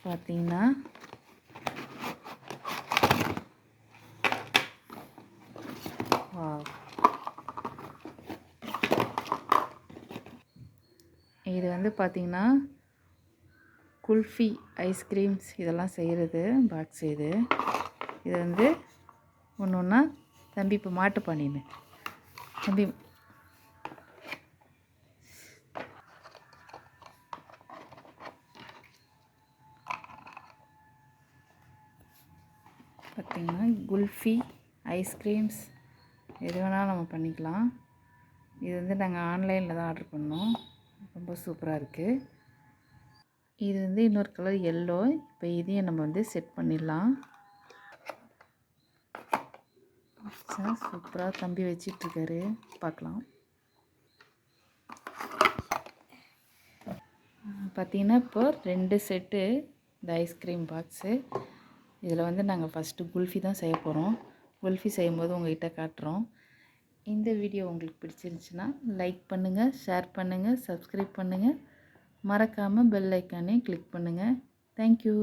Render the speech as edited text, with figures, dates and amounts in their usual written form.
பார்த்தீங்கன்னா இது வந்து பார்த்திங்கன்னா குல்ஃபி ஐஸ்கிரீம்ஸ் இதெல்லாம் செய்கிறது பாக்ஸ் இது வந்து ஒன்று ஒன்றா தம்பி இப்போ மாட்டு பண்ணின்னு தம்பி பார்த்திங்கன்னா குல்ஃபி ஐஸ்கிரீம்ஸ் எது வேணாலும் நம்ம பண்ணிக்கலாம். இது வந்து நாங்கள் ஆன்லைனில் தான் ஆர்டர் பண்ணோம். ரொம்ப சூப்பராக இருக்குது. இது வந்து இன்னொரு கலர் எல்லோ. இப்போ இதையும் நம்ம வந்து செட் பண்ணிடலாம். சூப்பராக தம்பி வச்சிட்ருக்காரு, பார்க்கலாம். பார்த்திங்கன்னா இப்போ 2 செட்டு இந்த ஐஸ்கிரீம் பாக்ஸு. இதில் வந்து நாங்கள் ஃபஸ்ட்டு குல்ஃபி தான் செய்ய போகிறோம். குல்ஃபி செய்யும்போது உங்கள்கிட்ட காட்டுறோம். இந்த வீடியோ உங்களுக்கு பிடிச்சிருந்துச்சுன்னா லைக் பண்ணுங்கள், ஷேர் பண்ணுங்கள், சப்ஸ்கிரைப் பண்ணுங்கள். மறக்காமல் பெல் ஐக்கானே கிளிக் பண்ணுங்கள். தேங்க்யூ.